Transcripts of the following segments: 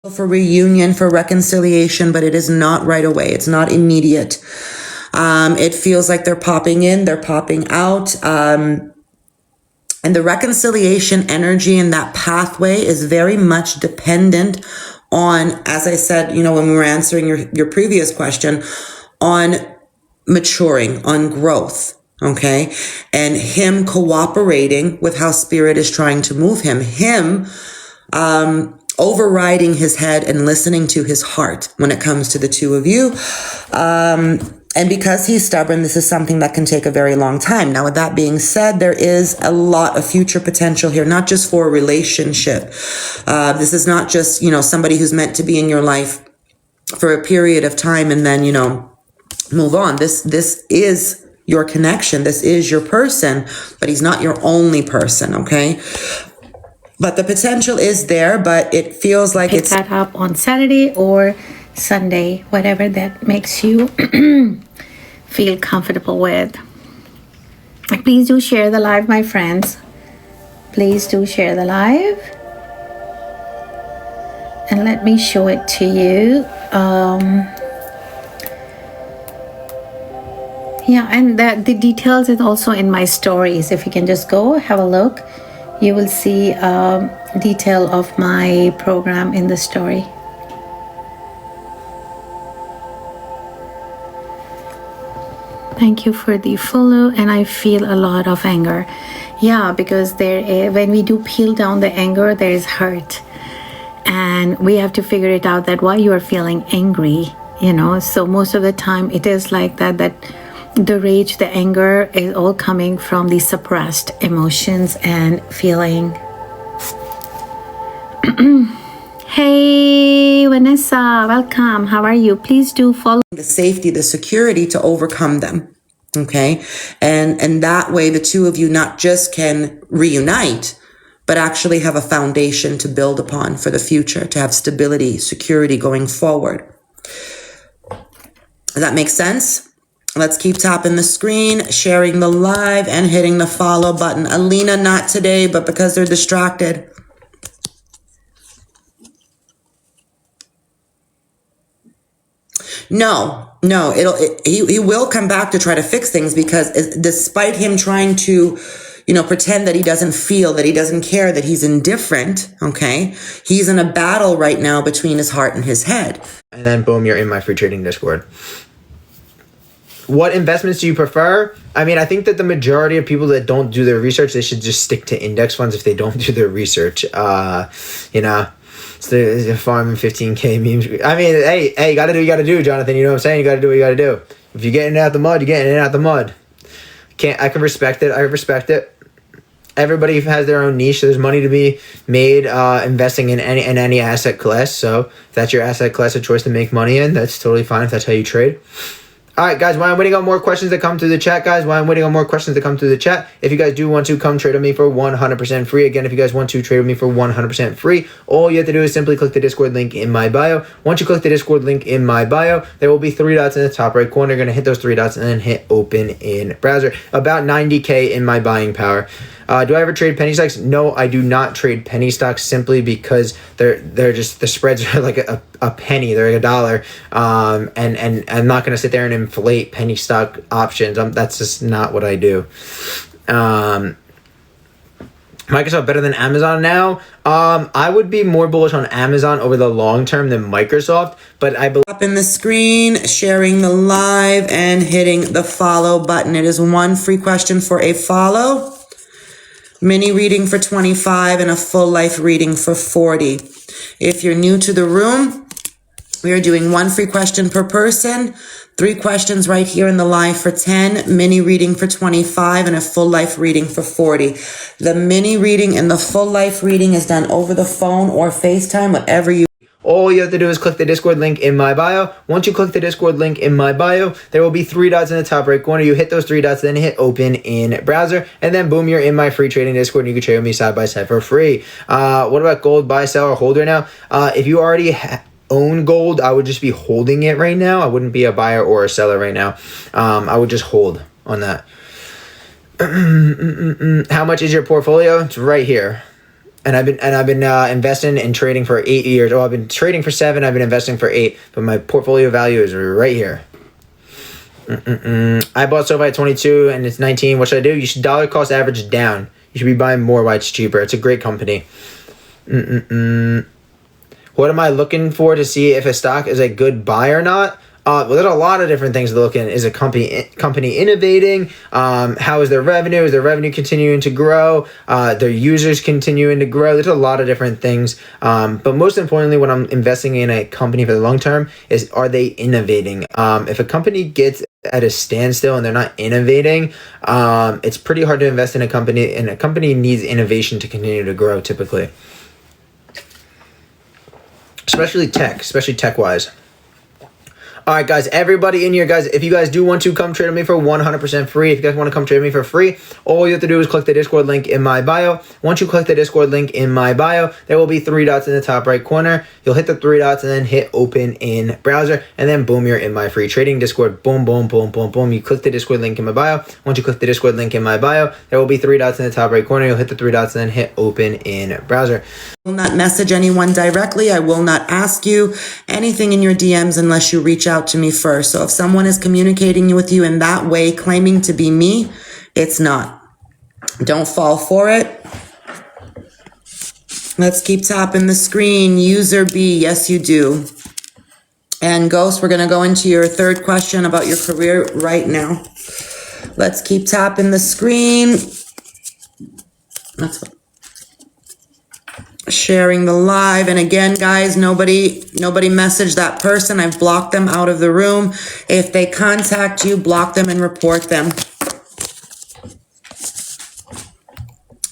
for reunion, for reconciliation, but it is not right away. It's not immediate. It feels like they're popping in, they're popping out. And the reconciliation energy in that pathway is very much dependent on, as I said, you know, when we were answering your previous question, on maturing, on growth. Okay. And him cooperating with how spirit is trying to move him, overriding his head and listening to his heart when it comes to the two of you. And because he's stubborn, this is something that can take a very long time. Now, with that being said, there is a lot of future potential here, not just for a relationship. This is not just, you know, somebody who's meant to be in your life for a period of time and then, you know, move on. This is your connection. This is your person, but he's not your only person. Okay. But the potential is there, but it feels like Pick that up on Saturday or Sunday, whatever that makes you feel comfortable with. Please do share the live, my friends. Please do share the live. And let me show it to you. Yeah, and the details is also in my stories. If you can just go have a look, you will see detail of my program in the story. Thank you for the follow, and I feel a lot of anger. Yeah, because when we do peel down the anger, there is hurt. And we have to figure it out that why you are feeling angry, you know. So most of the time it is like that the rage, the anger is all coming from the suppressed emotions and feeling. Hey, Vanessa, welcome. How are you? Please do follow the safety, the security to overcome them. Okay. And that way the two of you not just can reunite, but actually have a foundation to build upon for the future, to have stability, security going forward. Does that make sense? Let's keep tapping the screen, sharing the live, and hitting the follow button. Alina, not today, but because they're distracted. No, he will come back to try to fix things, because despite him trying to, you know, pretend that he doesn't feel, that he doesn't care, that he's indifferent, okay, he's in a battle right now between his heart and his head. And then boom, you're in my free trading Discord. What investments do you prefer? I mean, I think that the majority of people that don't do their research, they should just stick to index funds if they don't do their research. You know, it's the farming 15K memes. I mean, hey, you gotta do what you gotta do, Jonathan. You know what I'm saying? You gotta do what you gotta do. If you're getting it out the mud, you're getting it out the mud. I can respect it. I respect it. Everybody has their own niche. There's money to be made investing in any asset class. So if that's your asset class of choice to make money in, that's totally fine if that's how you trade. All right, guys, while I'm waiting on more questions that come through the chat, if you guys do want to come trade with me for 100% free, again, if you guys want to trade with me for 100% free, all you have to do is simply click the Discord link in my bio. Once you click the Discord link in my bio, there will be 3 dots in the top right corner. You're going to hit those 3 dots and then hit open in browser. About 90K in my buying power. Do I ever trade penny stocks? No, I do not trade penny stocks, simply because they're just, the spreads are like a penny, they're like $1. And I'm not going to sit there and inflate penny stock options. That's just not what I do. Microsoft better than Amazon now? I would be more bullish on Amazon over the long term than Microsoft, but I believe up in the screen, sharing the live, and hitting the follow button. It is 1 free question for a follow, mini reading for 25, and a full life reading for 40. If you're new to the room, we are doing 1 free question per person, 3 questions right here in the live for 10, mini reading for 25, and a full life reading for 40. The mini reading and the full life reading is done over the phone or FaceTime, whatever you. All you have to do is click the Discord link in my bio. Once you click the Discord link in my bio, there will be 3 dots in the top right corner. You hit those 3 dots, then hit open in browser, and then boom, you're in my free trading Discord, and you can trade with me side by side for free. What about gold, buy, sell, or hold right now? If you already own gold, I would just be holding it right now. I wouldn't be a buyer or a seller right now. I would just hold on that. How much is your portfolio? It's right here. And I've been investing and trading for 8 years. Oh, I've been trading for 7. I've been investing for 8. But my portfolio value is right here. I bought SoFi at 22 and it's 19. What should I do? You should dollar cost average down. You should be buying more while it's cheaper. It's a great company. What am I looking for to see if a stock is a good buy or not? Well, there's a lot of different things to look in. Is a company innovating? How is their revenue? Is their revenue continuing to grow? Their users continuing to grow? There's a lot of different things. But most importantly, when I'm investing in a company for the long term, is are they innovating? If a company gets at a standstill and they're not innovating, it's pretty hard to invest in a company. And a company needs innovation to continue to grow, typically. Especially tech-wise. All right, guys, everybody in here, guys, if you guys do want to come trade with me for 100% free, if you guys want to come trade with me for free, all you have to do is click the Discord link in my bio. Once you click the Discord link in my bio, there will be 3 dots in the top right corner. You'll hit the 3 dots and then hit open in browser, and then boom, you're in my free trading Discord. Boom, boom, boom, boom, boom. You click the Discord link in my bio. Once you click the Discord link in my bio, there will be 3 dots in the top right corner. You'll hit the 3 dots and then hit open in browser. I will not message anyone directly. I will not ask you anything in your DMs unless you reach out to me first. So if someone is communicating with you in that way, claiming to be me, it's not. Don't fall for it. Let's keep tapping the screen. User B, yes you do. And Ghost, we're going to go into your third question about your career right now. Let's keep tapping the screen. That's what. Sharing the live. And again, guys, nobody message that person. I've blocked them out of the room. If they contact you, block them and report them.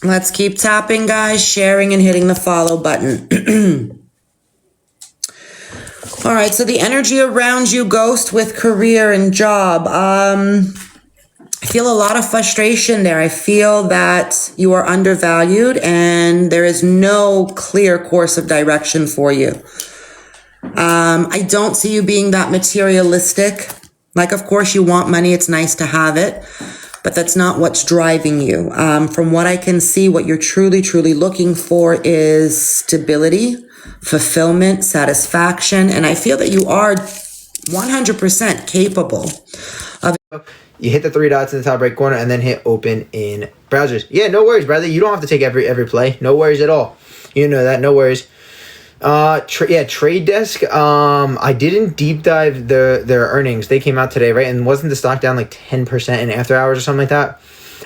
Let's keep tapping, guys, sharing and hitting the follow button. All right, so the energy around you, Ghost, with career and job. I feel a lot of frustration there. I feel that you are undervalued and there is no clear course of direction for you. I don't see you being that materialistic. Like, of course, you want money. It's nice to have it, but that's not what's driving you. From what I can see, what you're truly, truly looking for is stability, fulfillment, satisfaction. And I feel that you are 100% capable of. You hit the 3 dots in the top right corner and then hit open in browsers. Yeah, no worries, brother. You don't have to take every play. No worries at all. You know that. No worries. Trade Desk. I didn't deep dive their earnings. They came out today, right? And wasn't the stock down like 10% in after hours or something like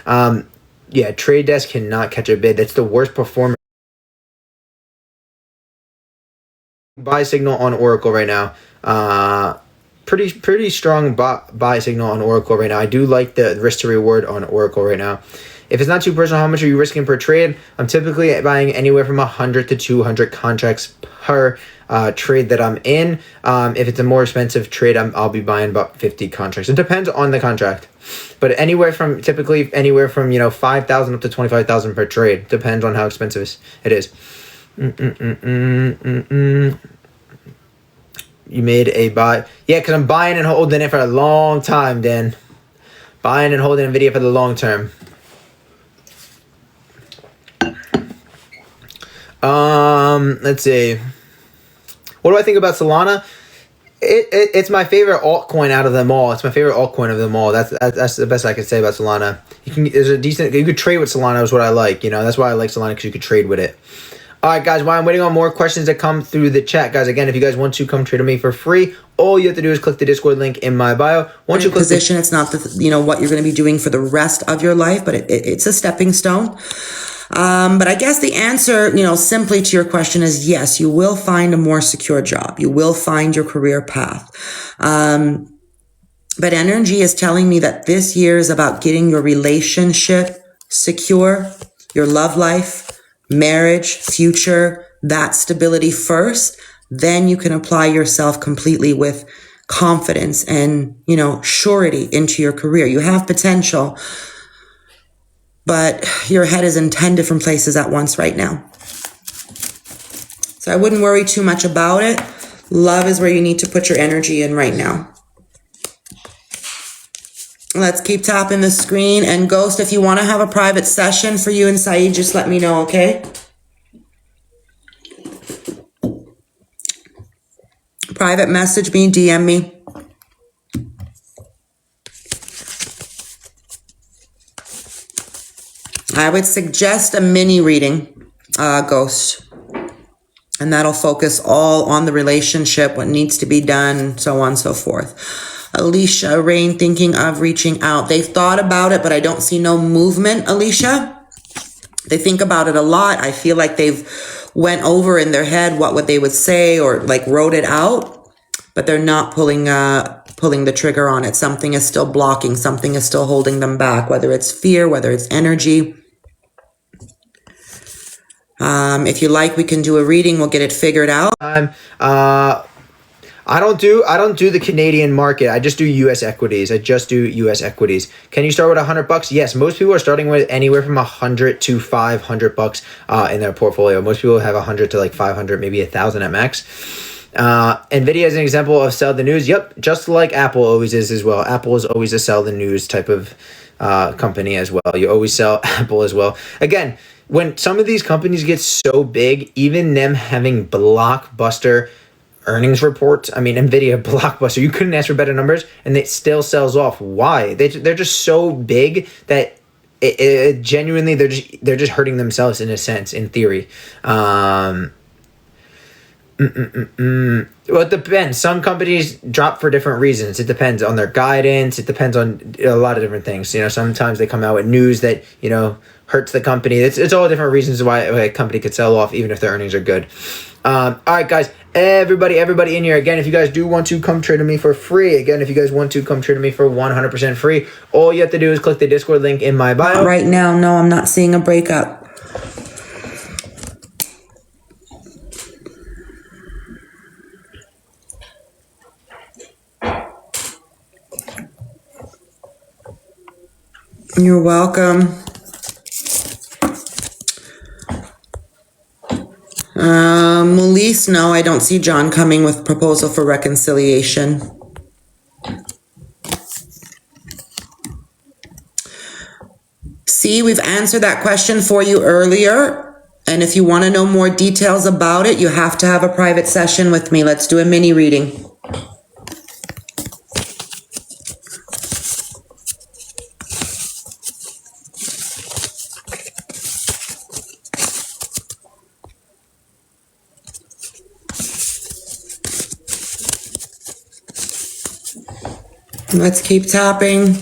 that? Trade Desk cannot catch a bid. That's the worst performance. Buy signal on Oracle right now. Pretty strong buy signal on Oracle right now. I do like the risk to reward on Oracle right now. If it's not too personal, how much are you risking per trade? I'm typically buying anywhere from 100 to 200 contracts per trade that I'm in. If it's a more expensive trade, I'll be buying about 50 contracts. It depends on the contract, but typically anywhere from 5,000 up to 25,000 per trade. Depends on how expensive it is. You made a buy. Yeah, because I'm buying and holding it for a long time, Dan. Buying and holding NVIDIA for the long term. Let's see. What do I think about Solana? It's my favorite altcoin out of them all. It's my favorite altcoin of them all. That's the best I can say about Solana. You could trade with Solana is what I like. That's why I like Solana, because you could trade with it. All right, guys, while I'm waiting on more questions that come through the chat, guys, again, if you guys want to come trade with me for free, all you have to do is click the Discord link in my bio. Once you click position, it's not what you're going to be doing for the rest of your life, but it's a stepping stone. But I guess the answer, simply to your question is yes, you will find a more secure job. You will find your career path. But energy is telling me that this year is about getting your relationship secure, your love life, marriage, future, that stability first. Then you can apply yourself completely with confidence and, surety into your career. You have potential, but your head is in 10 different places at once right now. So I wouldn't worry too much about it. Love is where you need to put your energy in right now. Let's keep tapping the screen. And Ghost, if you want to have a private session for you and Saeed, just let me know, okay? private message me, DM me. I would suggest a mini reading, Ghost. And that'll focus all on the relationship, what needs to be done, so on and so forth. Alicia, Rain, thinking of reaching out. They've thought about it, but I don't see no movement, Alicia. They think about it a lot. I feel like they've went over in their head what they would say or like wrote it out, but they're not pulling the trigger on it. Something is still blocking. Something is still holding them back, whether it's fear, whether it's energy. If you like, we can do a reading. We'll get it figured out. I don't do the Canadian market. I just do U.S. equities. Can you start with $100? Yes, most people are starting with anywhere from $100 to $500 in their portfolio. Most people have 100 to like 500, maybe 1,000 at max. Nvidia is an example of sell the news. Yep, just like Apple always is as well. Apple is always a sell the news type of company as well. You always sell Apple as well. Again, when some of these companies get so big, even them having blockbuster earnings reports, I mean, Nvidia, blockbuster, you couldn't ask for better numbers, and it still sells off. Why? They're just so big that it genuinely they're just hurting themselves in a sense, in theory. Well, it depends. Some companies drop for different reasons. It depends on their guidance. It depends on a lot of different things. Sometimes they come out with news that, hurts the company. It's all different reasons why a company could sell off, even if their earnings are good. All right, guys, everybody in here. Again, if you guys do want to come trade with me for free, if you guys want to come trade with me for 100% free, all you have to do is click the Discord link in my bio. Right now, no, I'm not seeing a breakup. You're welcome. Melise, no, I don't see John coming with proposal for reconciliation. See, we've answered that question for you earlier. And if you want to know more details about it, you have to have a private session with me. Let's do a mini reading. Let's keep tapping.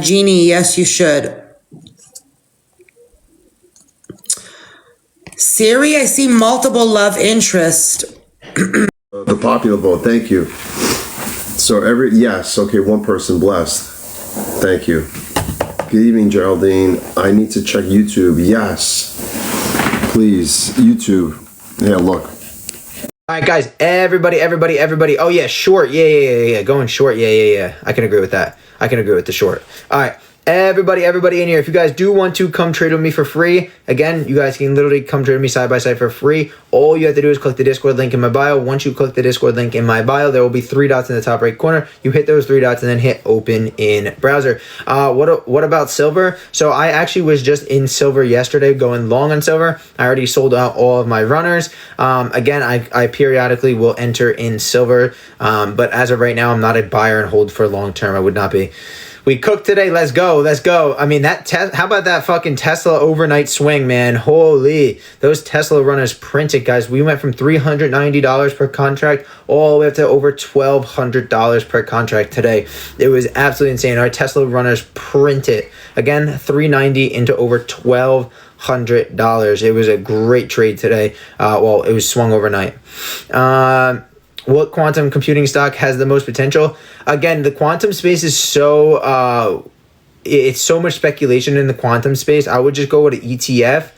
Jeannie, yes, you should. Siri, I see multiple love interest. The popular vote, thank you. So yes, okay, one person blessed. Thank you. Good evening, Geraldine. I need to check YouTube. Yes, please, YouTube. Yeah, look. All right, guys, everybody. Oh, yeah, short. Yeah. Going short. Yeah. I can agree with that. I can agree with the short. All right. Everybody in here, if you guys do want to come trade with me for free, again, you guys can literally come trade with me side by side for free. All you have to do is click the Discord link in my bio. Once you click the Discord link in my bio, there will be 3 dots in the top right corner. You hit those 3 dots and then hit open in browser. What about silver? So I actually was just in silver yesterday, going long on silver. I already sold out all of my runners. Again, I periodically will enter in silver, but as of right now, I'm not a buyer and hold for long term. I would not be. We cooked today. Let's go. I mean, how about that fucking Tesla overnight swing, man? Holy, those Tesla runners printed, guys. We went from $390 per contract all the way up to over $1,200 per contract today. It was absolutely insane. Our Tesla runners printed. Again, $390 into over $1,200. It was a great trade today. It was swung overnight. What quantum computing stock has the most potential? Again, the quantum space is so it's so much speculation in the quantum space. I would just go with an ETF.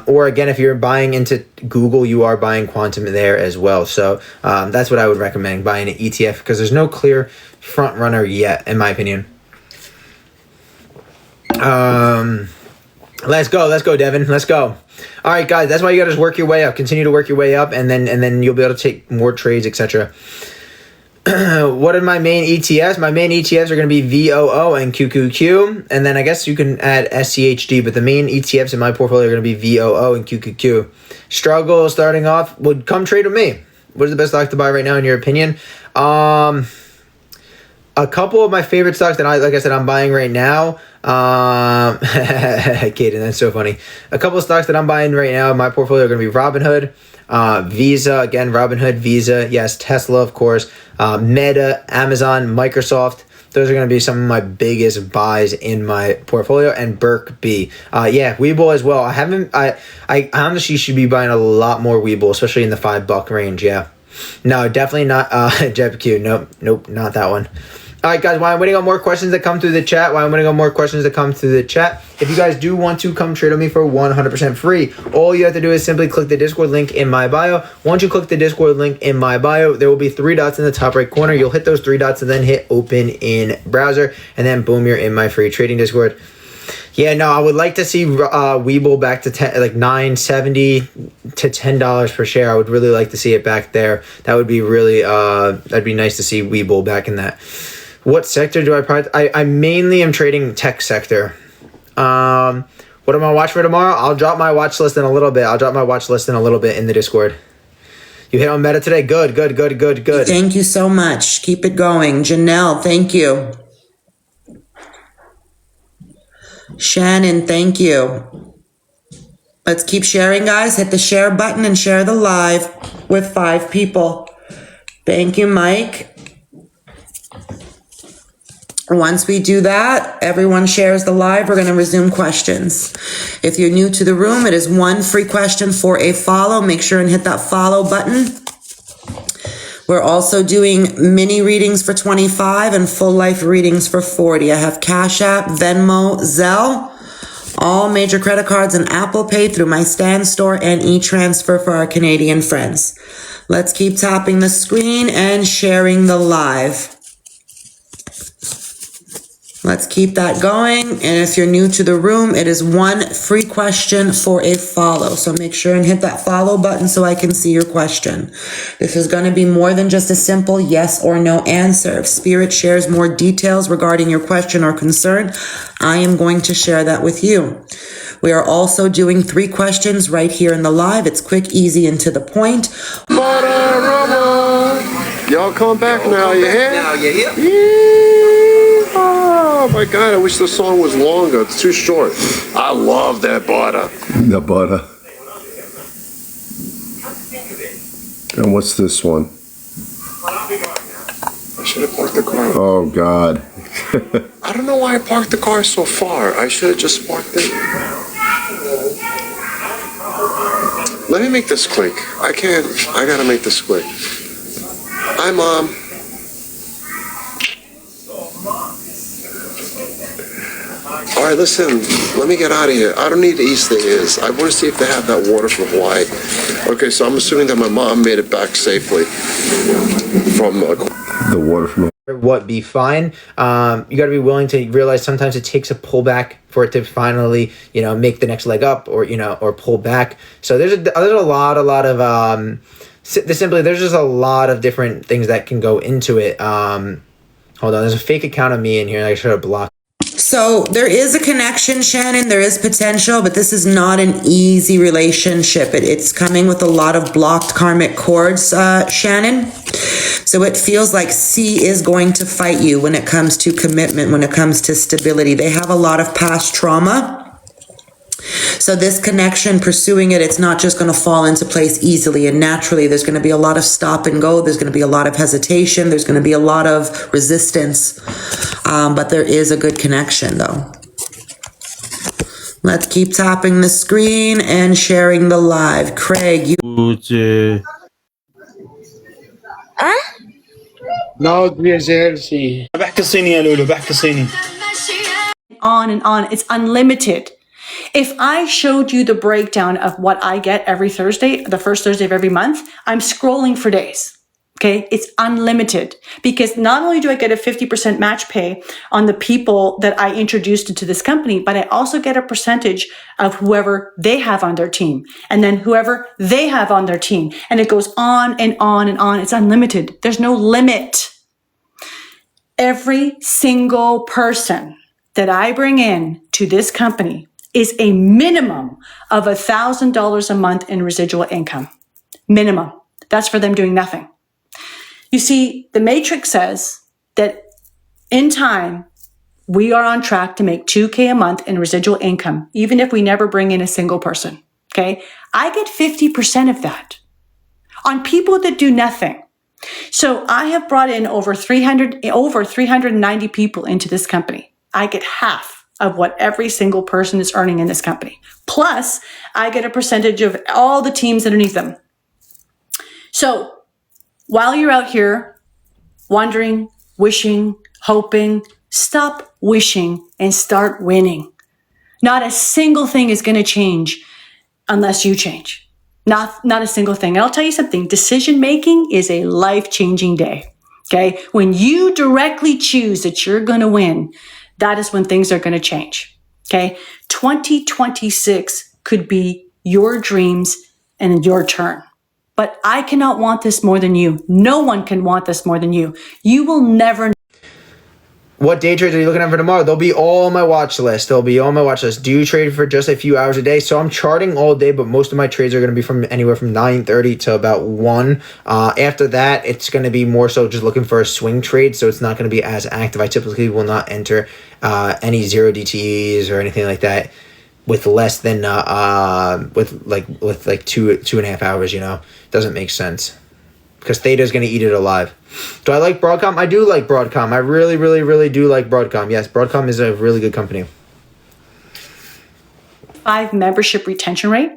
Or again, if you're buying into Google, you are buying quantum there as well. So that's what I would recommend, buying an ETF, because there's no clear front runner yet, in my opinion. Let's go, Devin. Let's go. All right, guys, that's why you got to just work your way up. Continue to work your way up, and then you'll be able to take more trades, etc. What are my main ETFs? My main ETFs are going to be VOO and QQQ. And then I guess you can add SCHD, but the main ETFs in my portfolio are going to be VOO and QQQ. Struggle starting off would come trade with me. What is the best stock to buy right now in your opinion? A couple of my favorite stocks that like I said, I'm buying right now. Kaden, that's so funny. A couple of stocks that I'm buying right now in my portfolio are going to be Robinhood, Visa, again, Robinhood, Visa, yes, Tesla, of course, Meta, Amazon, Microsoft. Those are going to be some of my biggest buys in my portfolio, and Burke B. Yeah, Webull as well. I honestly should be buying a lot more Webull, especially in the $5 range. Yeah. No, definitely not JetQ. Nope, not that one. All right, guys, while I'm waiting on more questions that come through the chat, if you guys do want to come trade on me for 100% free, all you have to do is simply click the Discord link in my bio. Once you click the Discord link in my bio, there will be 3 dots in the top right corner. You'll hit those 3 dots and then hit open in browser, and then boom, you're in my free trading Discord. Yeah, no, I would like to see Webull back to $9.70 to $10 per share. I would really like to see it back there. That would be really that'd be nice to see Webull back in that. What sector do I prioritize? I mainly am trading tech sector. What am I gonna watch for tomorrow? I'll drop my watch list in a little bit. In the Discord. You hit on Meta today? Good. Thank you so much. Keep it going. Janelle, thank you. Shannon, thank you. Let's keep sharing, guys. Hit the share button and share the live with 5 people. Thank you, Mike. Once we do that, everyone shares the live, we're going to resume questions. If you're new to the room, it is 1 free question for a follow. Make sure and hit that follow button. We're also doing mini readings for 25 and full life readings for 40. I have Cash App, Venmo, Zelle, all major credit cards, and Apple Pay through my Stan Store and e-transfer for our Canadian friends. Let's keep tapping the screen and sharing the live. Let's keep that going. And if you're new to the room, it is 1 free question for a follow. So make sure and hit that follow button so I can see your question. This is going to be more than just a simple yes or no answer. If Spirit shares more details regarding your question or concern, I am going to share that with you. We are also doing 3 questions right here in the live. It's quick, easy, and to the point. Y'all come back now, you hear? Oh my God, I wish the song was longer. It's too short. I love that butter. The butter. And what's this one? I should have parked the car. Oh God. I don't know why I parked the car so far. I should have just parked it. Let me make this quick. I gotta make this quick. Hi, Mom. All right, listen, let me get out of here. I don't need the Easter eggs. I want to see if they have that water from Hawaii. Okay, so I'm assuming that my mom made it back safely from the water from What be fine. You got to be willing to realize sometimes it takes a pullback for it to finally, make the next leg up or pull back. So there's a lot of there's just a lot of different things that can go into it. Hold on, there's a fake account of me in here and I should have blocked. So there is a connection, Shannon. There is potential, but this is not an easy relationship. It's coming with a lot of blocked karmic cords, Shannon. So it feels like C is going to fight you when it comes to commitment, when it comes to stability. They have a lot of past trauma. So this connection, pursuing it, it's not just going to fall into place easily and naturally. There's going to be a lot of stop and go. There's going to be a lot of hesitation. There's going to be a lot of resistance. But there is a good connection, though. Let's keep tapping the screen and sharing the live. Craig, you... No, بيزيرسي بحكي صيني يا لولو بحكي صيني. On and on. It's unlimited. If I showed you the breakdown of what I get every Thursday, the first Thursday of every month, I'm scrolling for days. Okay. It's unlimited because not only do I get a 50% match pay on the people that I introduced into this company, but I also get a percentage of whoever they have on their team and then whoever they have on their team. And it goes on and on and on. It's unlimited. There's no limit. Every single person that I bring in to this company is a minimum of $1,000 a month in residual income. Minimum. That's for them doing nothing. You see, the matrix says that in time, we are on track to make $2,000 a month in residual income, even if we never bring in a single person. Okay. I get 50% of that on people that do nothing. So I have brought in over 390 people into this company. I get half of what every single person is earning in this company. Plus, I get a percentage of all the teams underneath them. So while you're out here wondering, wishing, hoping, stop wishing and start winning. Not a single thing is going to change unless you change. Not a single thing. And I'll tell you something, decision making is a life-changing day. Okay? When you directly choose that you're going to win, that is when things are going to change. Okay? 2026 could be your dreams and your turn. But I cannot want this more than you. No one can want this more than you. You will never. What day trades are you looking at for tomorrow? They'll be all on my watch list. They'll be on my watch list. Do you trade for just a few hours a day? So I'm charting all day, but most of my trades are going to be from anywhere from 9:30 to about 1. After that, it's going to be more so just looking for a swing trade, so it's not going to be as active. I typically will not enter any 0 DTEs or anything like that with less than with 2.5 hours. Doesn't make sense because Theta's going to eat it alive. Do I like Broadcom? I do like Broadcom. I really, really, really do like Broadcom. Yes, Broadcom is a really good company. 5 membership retention rate.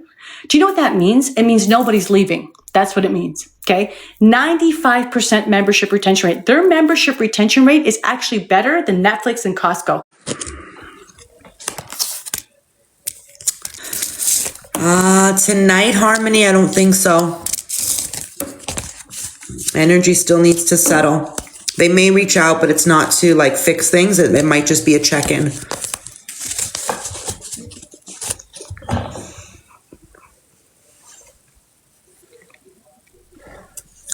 Do you know what that means? It means nobody's leaving. That's what it means. Okay. 95% membership retention rate. Their membership retention rate is actually better than Netflix and Costco. Tonight, Harmony, I don't think so. Energy still needs to settle. They may reach out, but it's not to fix things. It might just be a check-in.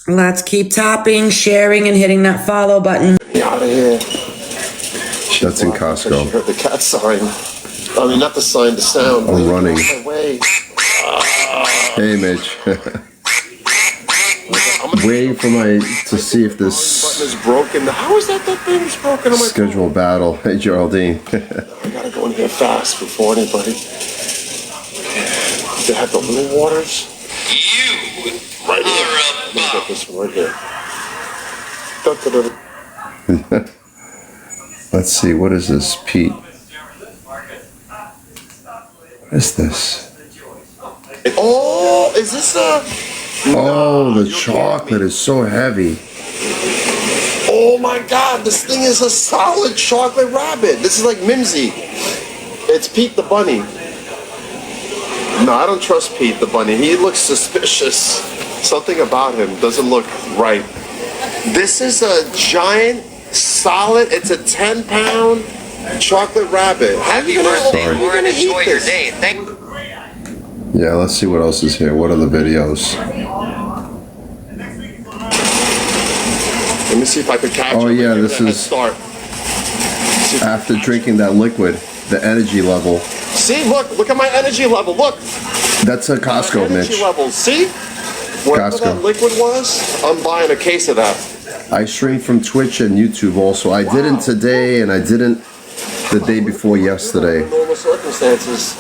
Let's keep tapping, sharing, and hitting that follow button. Get out of here. That's in Costco. You heard the cat sign. I mean, not the sign, the sound. I'm running. Away. Hey, Mitch. Waiting for to see if this Button is broken. How is that thing is broken? schedule battle. Hey, Geraldine. I gotta go in here fast before anybody. They have the little waters. You Right here. are a Let me get this one right here. Da-da-da. Let's see. What is this, Pete? What is this? Oh, is this a... Oh, the chocolate is so heavy. Oh my God, this thing is a solid chocolate rabbit. This is like Mimsy. It's Pete the Bunny. No, I don't trust Pete the Bunny. He looks suspicious. Something about him doesn't look right. This is a giant, solid, it's a 10-pound chocolate rabbit. How are you gonna enjoy eat your this? day. Yeah, let's see what else is here. What are the videos? Let me see if I can catch Oh, him. yeah, Give this it a head is- start. After drinking that liquid, the energy level. See, look at my energy level. Look, That's a Costco, energy Mitch. levels. See, whatever Costco. that liquid was, I'm buying a case of that. I stream from Twitch and YouTube also. I didn't today and I didn't the day before yesterday. Normal circumstances.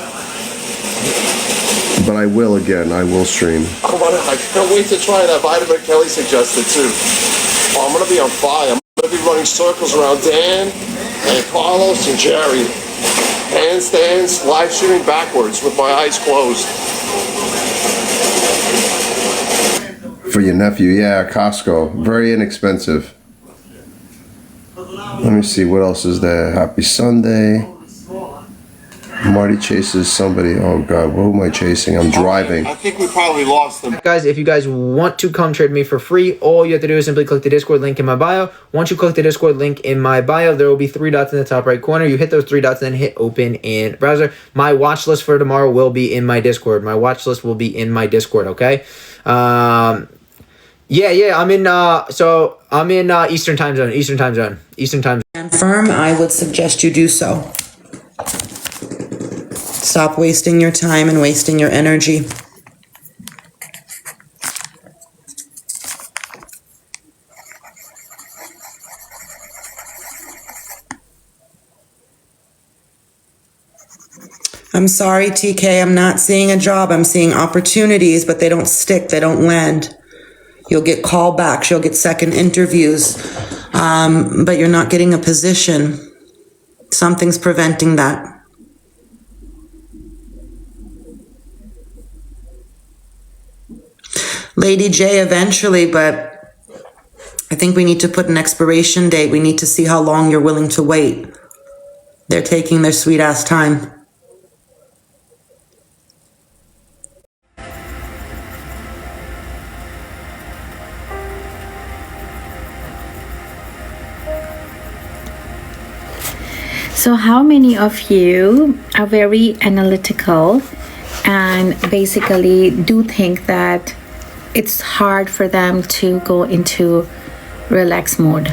But I will again. I will stream. I can't wait to try that vitamin Kelly suggested too. Oh, I'm gonna be on fire. I'm gonna be running circles around Dan and Carlos and Jerry. Handstands, live streaming backwards with my eyes closed. For your nephew, yeah, Costco. Very inexpensive. Let me see, what else is there? Happy Sunday. Marty chases somebody. Oh God, who am I chasing? I'm driving. I think we probably lost them. Guys, if you guys want to come trade me for free, all you have to do is simply click the Discord link in my bio. Once you click the Discord link in my bio, there will be 3 dots in the top right corner. You hit those 3 dots and then hit open in browser. My watch list for tomorrow will be in my Discord. My watch list will be in my Discord, okay? Yeah. I'm in. I'm in Eastern time zone. Confirm, I would suggest you do so. Stop wasting your time and wasting your energy. I'm sorry, TK, I'm not seeing a job. I'm seeing opportunities, but they don't stick, they don't land. You'll get callbacks, you'll get second interviews, but you're not getting a position. Something's preventing that. Lady J eventually, but I think we need to put an expiration date. We need to see how long you're willing to wait. They're taking their sweet ass time. So how many of you are very analytical and basically do think that it's hard for them to go into relax mode?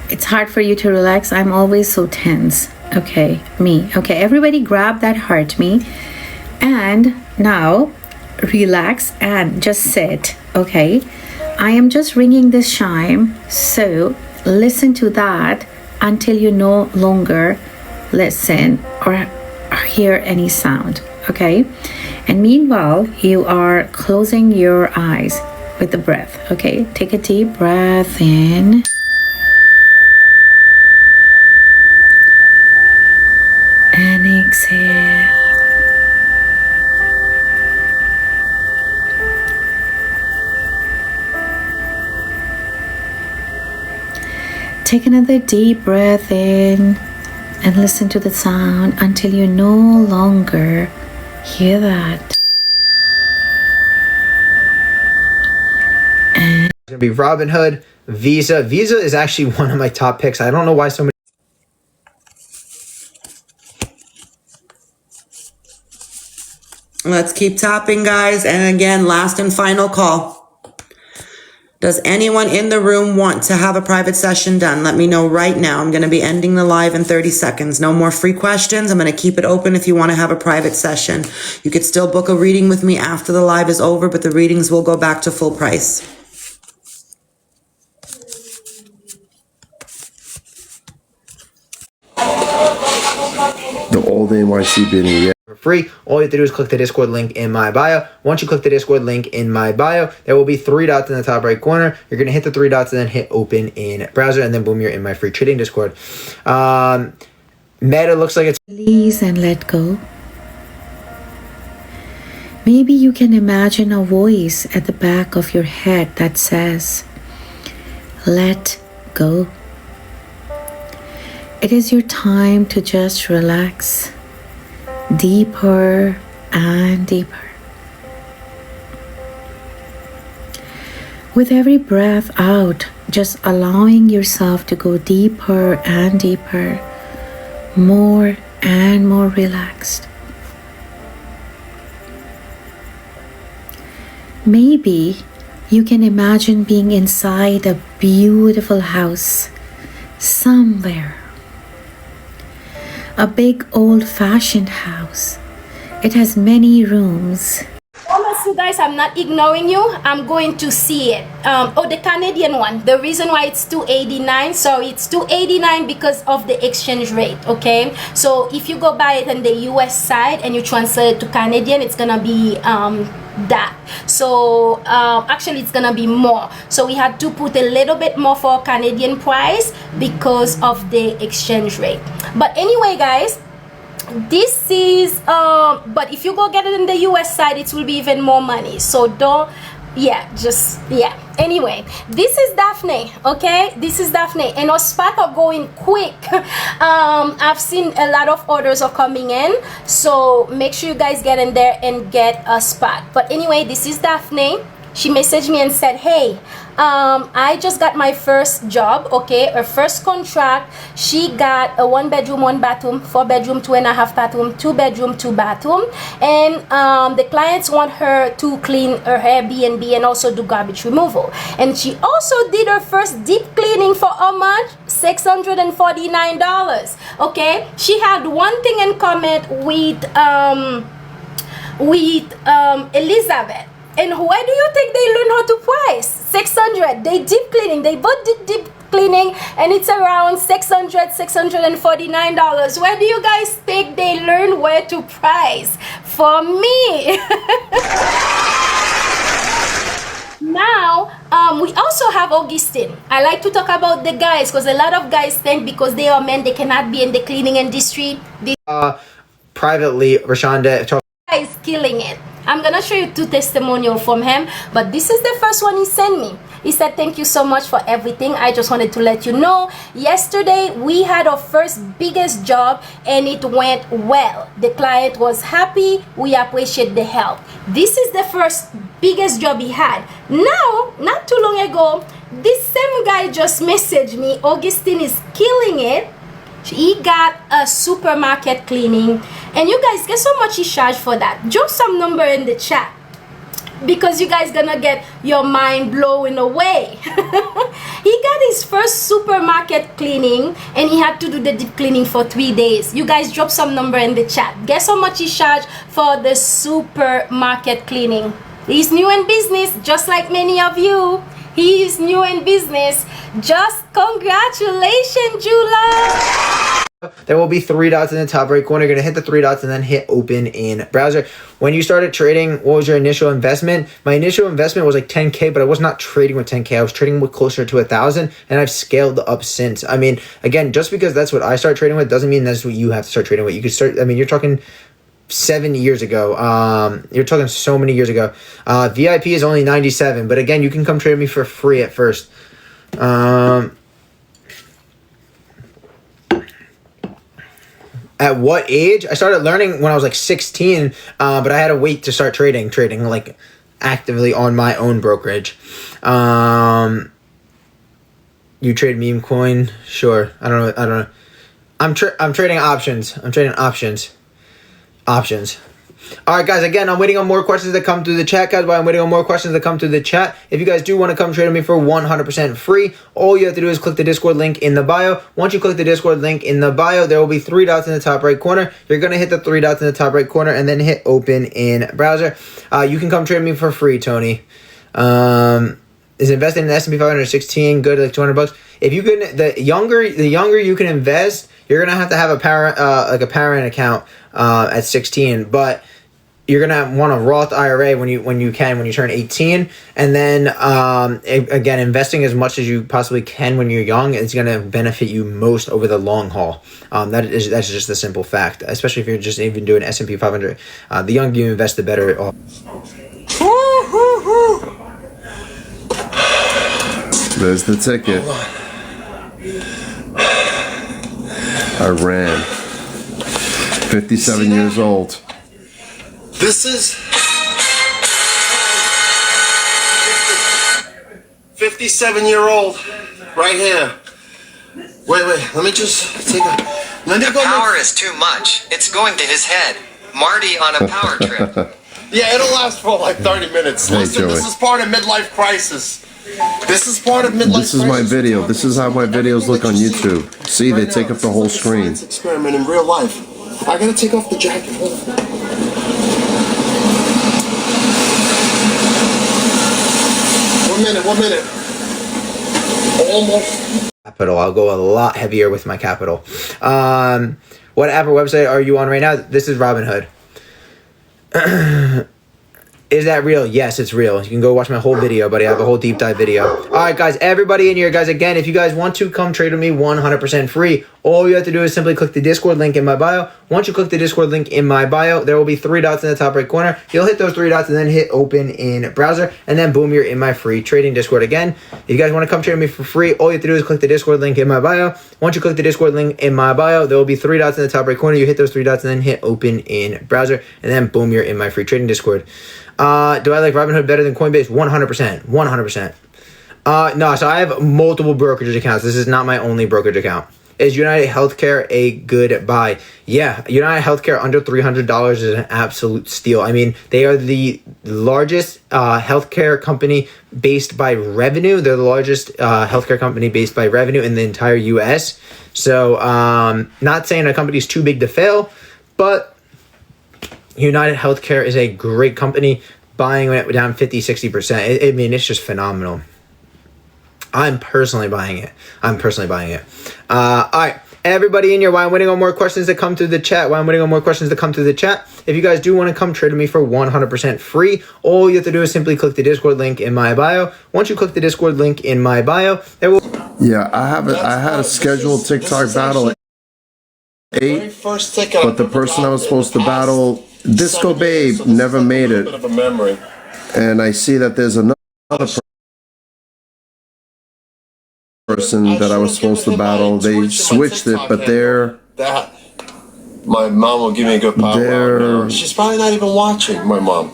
It's hard for you to relax. I'm always so tense. Okay, me. Okay, everybody grab that heart, me. And now relax and just sit. Okay, I am just ringing this chime. So listen to that until you no longer listen or hear any sound. Okay, and meanwhile, you are closing your eyes with the breath. Okay, take a deep breath in. And exhale. Take another deep breath in and listen to the sound until you no longer hear that. And It's gonna be Robinhood, Visa. Visa is actually one of my top picks. I don't know why so many. Let's keep tapping, guys. And again, last and final call. Does anyone in the room want to have a private session done? Let me know right now. I'm going to be ending the live in 30 seconds. No more free questions. I'm going to keep it open if you want to have a private session. You could still book a reading with me after the live is over, but the readings will go back to full price. The old NYC bidding, yeah. For free. All you have to do is click the Discord link in my bio. Once you click the Discord link in my bio, there will be 3 dots in the top right corner. You're going to hit the 3 dots and then hit open in browser, and then boom, you're in my free trading Discord. Meta looks like it's release and let go. Maybe you can imagine a voice at the back of your head that says, let go. It is your time to just relax deeper and deeper. With every breath out, just allowing yourself to go deeper and deeper, more and more relaxed. Maybe you can imagine being inside a beautiful house somewhere. A big old-fashioned house. It has many rooms. Promise you guys, I'm not ignoring you. I'm going to see it. The Canadian one. The reason why it's $289. So it's $289 because of the exchange rate. Okay. So if you go buy it on the US side and you translate it to Canadian, it's gonna be that. So actually it's gonna be more. So we had to put a little bit more for Canadian price because of the exchange rate. But anyway, guys, this is but if you go get it in the US side, it will be even more money. So don't, anyway, this is Daphne. Okay, this is Daphne, and our spot are going quick. I've seen a lot of orders are coming in, so make sure you guys get in there and get a spot. But anyway, this is Daphne. She messaged me and said, hey, I just got my first job, okay, her first contract. She got a 1 bedroom, 1 bathroom, 4 bedroom, 2.5 bathroom, 2 bedroom, 2 bathroom. And the clients want her to clean her Airbnb and also do garbage removal. And she also did her first deep cleaning for how much? $649. Okay, she had one thing in common with Elizabeth. And where do you think they learn how to price? 600. They deep cleaning. They both did deep cleaning, and it's around $649. Where do you guys think they learn where to price? For me. Now, we also have Augustine. I like to talk about the guys because a lot of guys think because they are men, they cannot be in the cleaning industry. This Privately, Rashonda guy is killing it. I'm gonna show you 2 testimonials from him, but this is the first one he sent me. He said, thank you so much for everything. I just wanted to let you know, yesterday we had our first biggest job and it went well. The client was happy. We appreciate the help. This is the first biggest job he had. Now, not too long ago, this same guy just messaged me, Augustine is killing it. He got a supermarket cleaning, and you guys, guess how much he charged for that? Drop some number in the chat because you guys gonna get your mind blowing away. He got his first supermarket cleaning and he had to do the deep cleaning for 3 days. You guys drop some number in the chat. Guess how much he charged for the supermarket cleaning? He's new in business just like many of you. He is new in business. Just congratulations, Jula. There will be 3 dots in the top right corner. You're going to hit the 3 dots and then hit open in browser. When you started trading, what was your initial investment? My initial investment was like 10K, but I was not trading with 10K. I was trading with closer to 1,000, and I've scaled up since. I mean, again, just because that's what I start trading with doesn't mean that's what you have to start trading with. You could start, I mean, you're talking 7 years ago. You're talking so many years ago. VIP is only 97, but again, you can come trade with me for free at first. At what age? I started learning when I was like 16, but I had to wait to start trading like actively on my own brokerage. You trade meme coin? Sure. I don't know. I'm trading options. Options. All right, guys. Again, I'm waiting on more questions that come through the chat, guys. While I'm waiting on more questions that come through the chat, if you guys do want to come trade with me for 100% free, all you have to do is click the Discord link in the bio. Once you click the Discord link in the bio, there will be 3 dots in the top right corner. You're gonna hit the 3 dots in the top right corner and then hit open in browser. You can come trade with me for free, Tony. Is investing in the S&P 500 16 good, like $200? If you can, the younger you can invest, you're gonna have to have a parent parent account at 16, but you're gonna want a Roth IRA when you turn 18, and then again, investing as much as you possibly can when you're young is gonna benefit you most over the long haul. That's just a simple fact, especially if you're just even doing S&P 500. The younger you invest, the better off. There's the ticket. I ran. 57 years old. This is 57-year-old right here. Wait, let me just take a... Power is too much. It's going to his head. Marty on a power trip. Yeah, it'll last for like 30 minutes. Hey, Listen, Joey. this is part of midlife crisis. This is part of midlife crisis. This is my video. This is how my videos look on YouTube. See, they take up the whole screen. It's an experiment in real life. I gotta take off the jacket. Hold on. 1 minute. Almost. Capital. I'll go a lot heavier with my capital. What app or website are you on right now? This is Robinhood. Is that real? Yes, it's real. You can go watch my whole video, buddy. I have a whole deep dive video. All right, guys. Everybody in here, guys. Again, if you guys want to come trade with me 100% free, all you have to do is simply click the Discord link in my bio. Once you click the Discord link in my bio, there will be 3 dots in the top right corner. You'll hit those 3 dots and then hit open in browser, and then boom, you're in my free trading Discord. Again, if you guys want to come trade with me for free, all you have to do is click the Discord link in my bio. Once you click the Discord link in my bio, there will be 3 dots in the top right corner. You hit those 3 dots and then hit open in browser, and then boom, you're in my free trading Discord. Do I like Robinhood better than Coinbase? 100%. 100%. No, so I have multiple brokerage accounts. This is not my only brokerage account. Is United Healthcare a good buy? Yeah, United Healthcare under $300 is an absolute steal. I mean, they are the largest healthcare company based by revenue. They're the largest healthcare company based by revenue in the entire U.S. So, not saying a company's too big to fail, but United Healthcare is a great company. Buying it down 50-60%. I mean, it's just phenomenal. I'm personally buying it. All right, everybody in here, while I'm waiting on more questions to come through the chat, if you guys do want to come trade with me for 100% free, all you have to do is simply click the Discord link in my bio. Once you click the Discord link in my bio, there will... Yeah, I had a scheduled TikTok battle at 8, but the person I was supposed to battle, Disco Babe, never made it. And I see that there's another person that I was supposed to battle. They switched it, but they're... My mom will give me a good power. She's probably not even watching, my mom.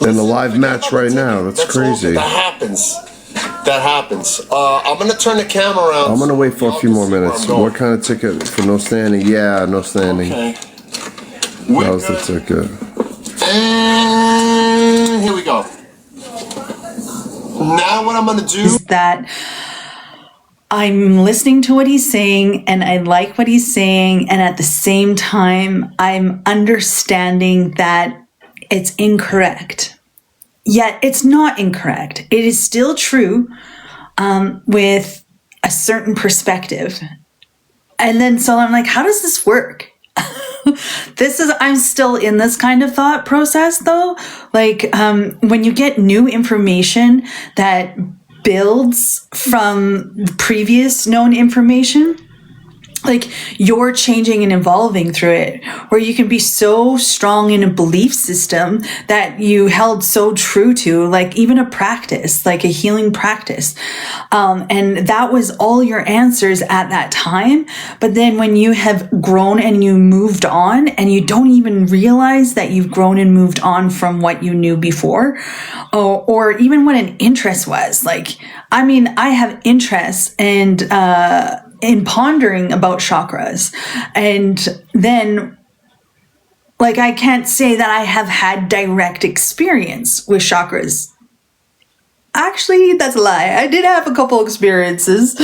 In the live match right now. That's crazy. That happens. I'm going to turn the camera around. I'm going to wait for a few more minutes. What kind of ticket? For no standing? Yeah, no standing. Okay. That was the ticket. And here we go. Now what I'm going to do is that I'm listening to what he's saying and I like what he's saying, and at the same time I'm understanding that it's incorrect. Yet it's not incorrect. It is still true with a certain perspective. And then so I'm like, how does this work? I'm still in this kind of thought process though. Like when you get new information that builds from previous known information, like you're changing and evolving through it, where you can be so strong in a belief system that you held so true to, like even a practice, like a healing practice. And that was all your answers at that time. But then when you have grown and you moved on and you don't even realize that you've grown and moved on from what you knew before, or even what an interest was. Like, I mean, I have interest and, in pondering about chakras. And then, like, I can't say that I have had direct experience with chakras. Actually, that's a lie. I did have a couple experiences.